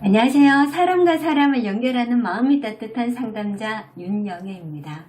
안녕하세요. 사람과 사람을 연결하는 마음이 따뜻한 상담자 윤영애입니다.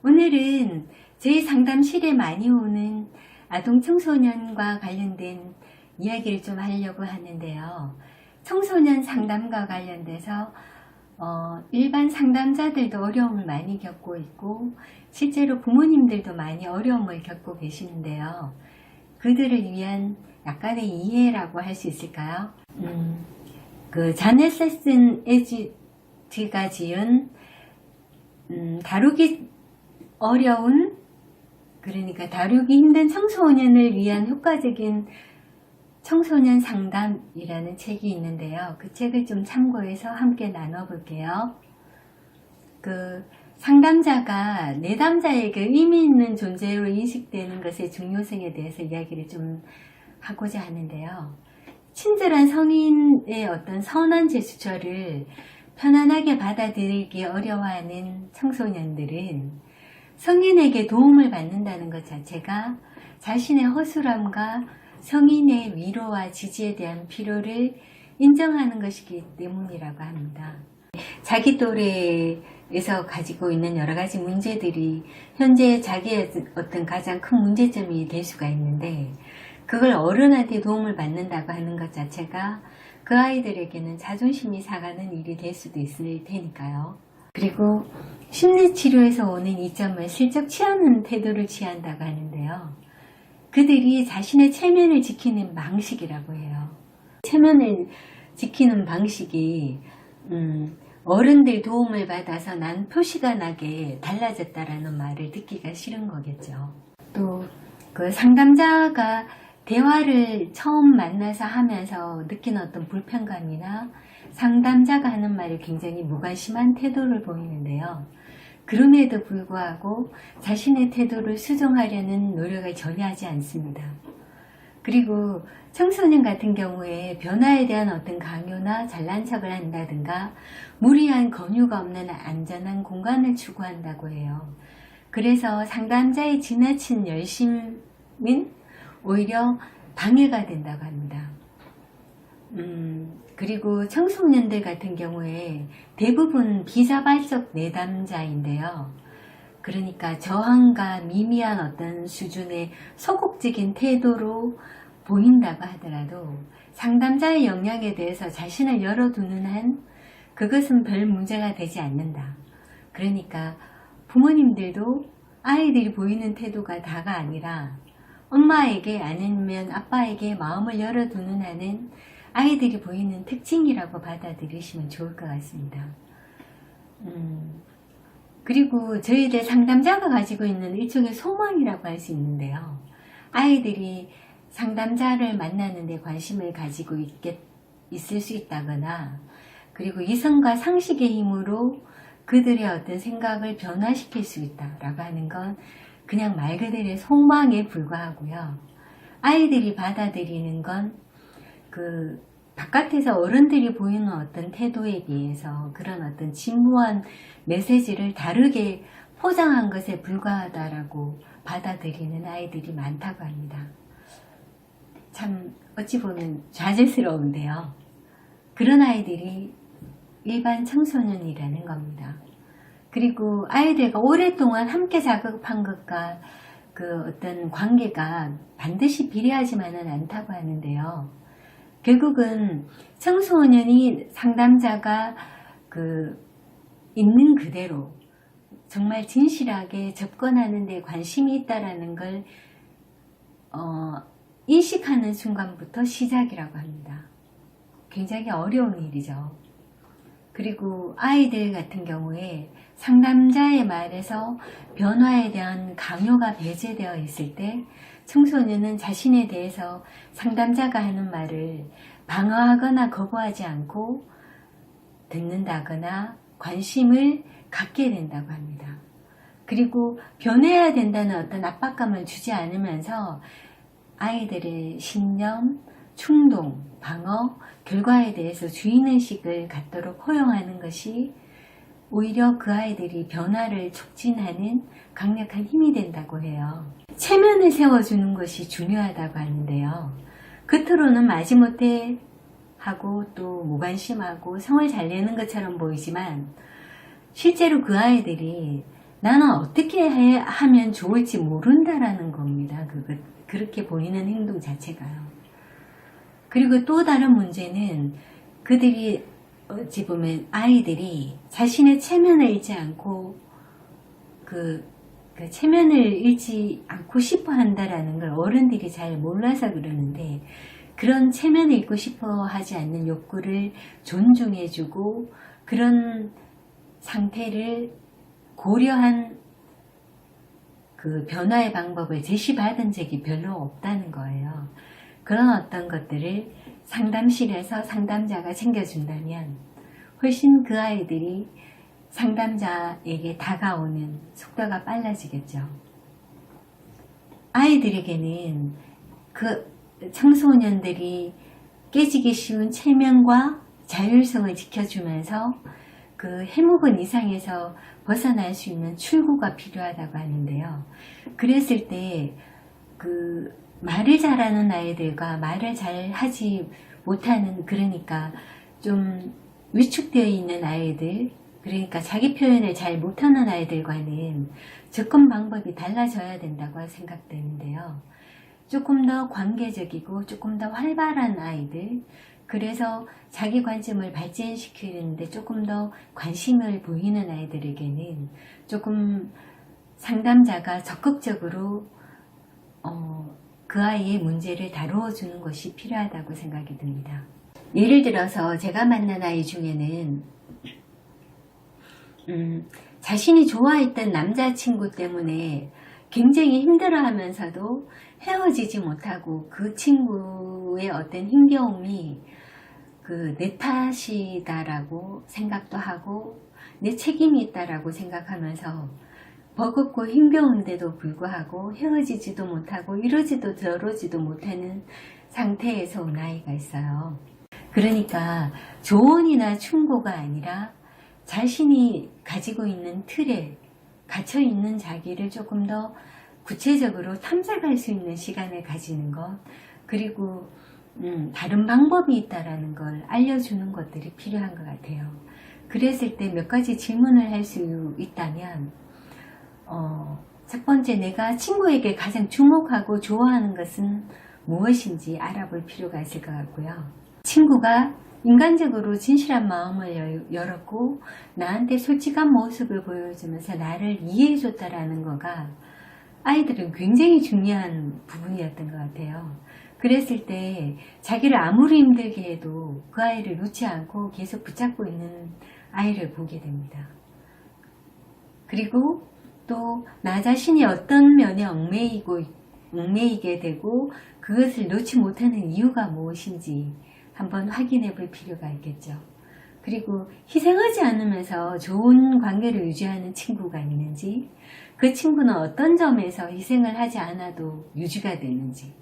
오늘은 저희 상담실에 많이 오는 아동 청소년과 관련된 이야기를 좀 하려고 하는데요. 청소년 상담과 관련돼서 일반 상담자들도 어려움을 많이 겪고 있고 실제로 부모님들도 많이 어려움을 겪고 계시는데요. 그들을 위한 약간의 이해라고 할 수 있을까요? 자넷 세슨 에지가 지은 다루기 어려운, 그러니까 다루기 힘든 청소년을 위한 효과적인 청소년 상담이라는 책이 있는데요. 그 책을 좀 참고해서 함께 나눠볼게요. 상담자가 내담자에게 의미 있는 존재로 인식되는 것의 중요성에 대해서 이야기를 좀 하고자 하는데요. 친절한 성인의 어떤 선한 제스처를 편안하게 받아들이기 어려워하는 청소년들은 성인에게 도움을 받는다는 것 자체가 자신의 허술함과 성인의 위로와 지지에 대한 필요를 인정하는 것이기 때문이라고 합니다. 자기 또래에서 가지고 있는 여러 가지 문제들이 현재 자기의 어떤 가장 큰 문제점이 될 수가 있는데, 그걸 어른한테 도움을 받는다고 하는 것 자체가 그 아이들에게는 자존심이 상하는 일이 될 수도 있을 테니까요. 그리고 심리치료에서 오는 이점을 슬쩍 취하는 태도를 취한다고 하는데요. 그들이 자신의 체면을 지키는 방식이라고 해요. 체면을 지키는 방식이 어른들 도움을 받아서 난 표시가 나게 달라졌다라는 말을 듣기가 싫은 거겠죠. 또 상담자가 대화를 처음 만나서 하면서 느끼는 어떤 불편감이나 상담자가 하는 말에 굉장히 무관심한 태도를 보이는데요. 그럼에도 불구하고 자신의 태도를 수정하려는 노력을 전혀 하지 않습니다. 그리고 청소년 같은 경우에 변화에 대한 어떤 강요나 잘난 척을 한다든가 무리한 권유가 없는 안전한 공간을 추구한다고 해요. 그래서 상담자의 지나친 열심은 오히려 방해가 된다고 합니다. 그리고 청소년들 같은 경우에 대부분 비자발적 내담자인데요. 그러니까 저항과 미미한 어떤 수준의 소극적인 태도로 보인다고 하더라도 상담자의 역량에 대해서 자신을 열어두는 한 그것은 별 문제가 되지 않는다. 그러니까 부모님들도 아이들이 보이는 태도가 다가 아니라 엄마에게 아니면 아빠에게 마음을 열어두는 한은 아이들이 보이는 특징이라고 받아들이시면 좋을 것 같습니다. 그리고 저희들 상담자가 가지고 있는 일종의 소망이라고 할 수 있는데요. 아이들이 상담자를 만나는 데 관심을 가지고 있을 수 있다거나, 그리고 이성과 상식의 힘으로 그들의 어떤 생각을 변화시킬 수 있다라고 하는 건 그냥 말 그대로의 소망에 불과하고요. 아이들이 받아들이는 건 바깥에서 어른들이 보이는 어떤 태도에 비해서 그런 어떤 진부한 메시지를 다르게 포장한 것에 불과하다라고 받아들이는 아이들이 많다고 합니다. 참 어찌 보면 좌절스러운데요. 그런 아이들이 일반 청소년이라는 겁니다. 그리고 아이들과 오랫동안 함께 작업한 것과 어떤 관계가 반드시 비례하지만은 않다고 하는데요. 결국은 청소년이 상담자가 있는 그대로 정말 진실하게 접근하는 데 관심이 있다라는 걸 인식하는 순간부터 시작이라고 합니다. 굉장히 어려운 일이죠. 그리고 아이들 같은 경우에 상담자의 말에서 변화에 대한 강요가 배제되어 있을 때 청소년은 자신에 대해서 상담자가 하는 말을 방어하거나 거부하지 않고 듣는다거나 관심을 갖게 된다고 합니다. 그리고 변해야 된다는 어떤 압박감을 주지 않으면서 아이들의 신념, 충동, 방어, 결과에 대해서 주인의식을 갖도록 허용하는 것이 오히려 그 아이들이 변화를 촉진하는 강력한 힘이 된다고 해요. 체면을 세워주는 것이 중요하다고 하는데요. 겉으로는 마지못해 하고 또 무관심하고 성을 잘 내는 것처럼 보이지만 실제로 그 아이들이 나는 어떻게 하면 좋을지 모른다라는 겁니다. 그렇게 보이는 행동 자체가요. 그리고 또 다른 문제는 그들이 어찌 보면 아이들이 자신의 체면을 잃지 않고 그 체면을 잃지 않고 싶어 한다라는 걸 어른들이 잘 몰라서 그러는데, 그런 체면을 잃고 싶어 하지 않는 욕구를 존중해주고 그런 상태를 고려한 그 변화의 방법을 제시받은 적이 별로 없다는 거예요. 그런 어떤 것들을 상담실에서 상담자가 챙겨준다면 훨씬 그 아이들이 상담자에게 다가오는 속도가 빨라지겠죠. 아이들에게는 그 청소년들이 깨지기 쉬운 체면과 자율성을 지켜주면서 그 해묵은 이상에서 벗어날 수 있는 출구가 필요하다고 하는데요. 그랬을 때 그 말을 잘하는 아이들과 말을 잘 하지 못하는, 그러니까 좀 위축되어 있는 아이들, 그러니까 자기 표현을 잘 못하는 아이들과는 접근 방법이 달라져야 된다고 생각되는데요. 조금 더 관계적이고 조금 더 활발한 아이들, 그래서 자기 관점을 발전시키는데 조금 더 관심을 보이는 아이들에게는 조금 상담자가 적극적으로 그 아이의 문제를 다루어 주는 것이 필요하다고 생각이 듭니다. 예를 들어서 제가 만난 아이 중에는 자신이 좋아했던 남자친구 때문에 굉장히 힘들어하면서도 헤어지지 못하고 그 친구의 어떤 힘겨움이 내 탓이다라고 생각도 하고 내 책임이 있다라고 생각하면서 버겁고 힘겨운데도 불구하고 헤어지지도 못하고 이러지도 저러지도 못하는 상태에서 온 아이가 있어요. 그러니까 조언이나 충고가 아니라 자신이 가지고 있는 틀에 갇혀있는 자기를 조금 더 구체적으로 탐색할 수 있는 시간을 가지는 것, 그리고 다른 방법이 있다라는 걸 알려주는 것들이 필요한 것 같아요. 그랬을 때 몇 가지 질문을 할 수 있다면, 첫 번째, 내가 친구에게 가장 주목하고 좋아하는 것은 무엇인지 알아볼 필요가 있을 것 같고요. 친구가 인간적으로 진실한 마음을 열었고 나한테 솔직한 모습을 보여주면서 나를 이해해줬다라는 거가 아이들은 굉장히 중요한 부분이었던 것 같아요. 그랬을 때 자기를 아무리 힘들게 해도 그 아이를 놓지 않고 계속 붙잡고 있는 아이를 보게 됩니다. 그리고 또 나 자신이 어떤 면에 얽매이게 되고 그것을 놓지 못하는 이유가 무엇인지 한번 확인해 볼 필요가 있겠죠. 그리고 희생하지 않으면서 좋은 관계를 유지하는 친구가 있는지, 그 친구는 어떤 점에서 희생을 하지 않아도 유지가 되는지,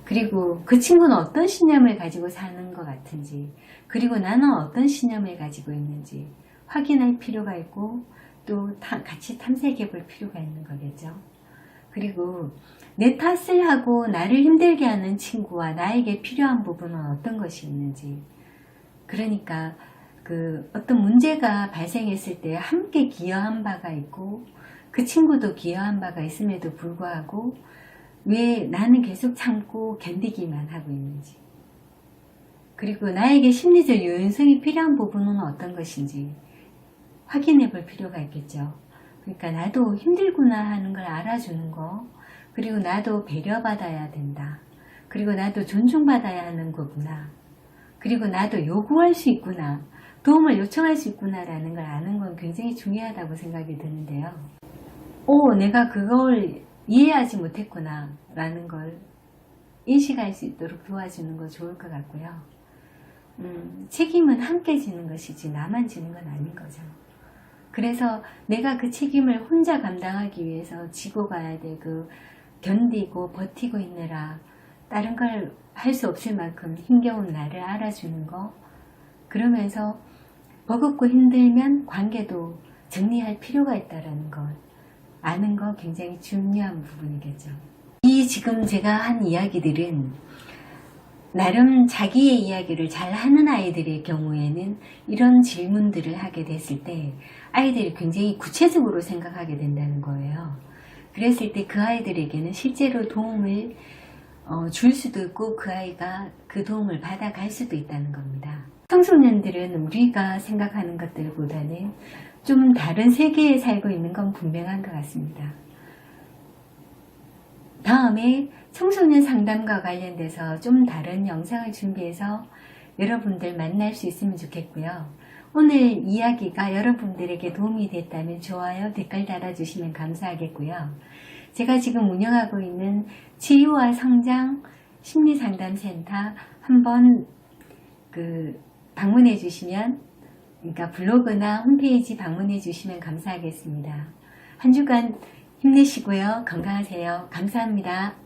그리고 그 친구는 어떤 신념을 가지고 사는 것 같은지, 그리고 나는 어떤 신념을 가지고 있는지 확인할 필요가 있고 또 같이 탐색해 볼 필요가 있는 거겠죠. 그리고 내 탓을 하고 나를 힘들게 하는 친구와 나에게 필요한 부분은 어떤 것이 있는지, 그러니까 어떤 문제가 발생했을 때 함께 기여한 바가 있고 그 친구도 기여한 바가 있음에도 불구하고 왜 나는 계속 참고 견디기만 하고 있는지, 그리고 나에게 심리적 유연성이 필요한 부분은 어떤 것인지 확인해 볼 필요가 있겠죠. 그러니까 나도 힘들구나 하는 걸 알아주는 거, 그리고 나도 배려받아야 된다, 그리고 나도 존중받아야 하는 거구나, 그리고 나도 요구할 수 있구나, 도움을 요청할 수 있구나 라는 걸 아는 건 굉장히 중요하다고 생각이 드는데요. 내가 그걸 이해하지 못했구나 라는 걸 인식할 수 있도록 도와주는 거 좋을 것 같고요. 책임은 함께 지는 것이지 나만 지는 건 아닌 거죠. 그래서 내가 그 책임을 혼자 감당하기 위해서 지고 가야 되고 견디고 버티고 있느라 다른 걸 할 수 없을 만큼 힘겨운 나를 알아주는 거, 그러면서 버겁고 힘들면 관계도 정리할 필요가 있다는 걸 아는 거 굉장히 중요한 부분이겠죠. 이 지금 제가 한 이야기들은 나름 자기의 이야기를 잘 하는 아이들의 경우에는 이런 질문들을 하게 됐을 때 아이들이 굉장히 구체적으로 생각하게 된다는 거예요. 그랬을 때 그 아이들에게는 실제로 도움을 줄 수도 있고 그 아이가 그 도움을 받아갈 수도 있다는 겁니다. 청소년들은 우리가 생각하는 것들보다는 좀 다른 세계에 살고 있는 건 분명한 것 같습니다. 다음에 청소년 상담과 관련돼서 좀 다른 영상을 준비해서 여러분들 만날 수 있으면 좋겠고요. 오늘 이야기가 여러분들에게 도움이 됐다면 좋아요, 댓글 달아주시면 감사하겠고요. 제가 지금 운영하고 있는 치유와 성장 심리상담센터 한번 방문해 주시면, 그러니까 블로그나 홈페이지 방문해 주시면 감사하겠습니다. 한 주간 힘내시고요. 건강하세요. 감사합니다.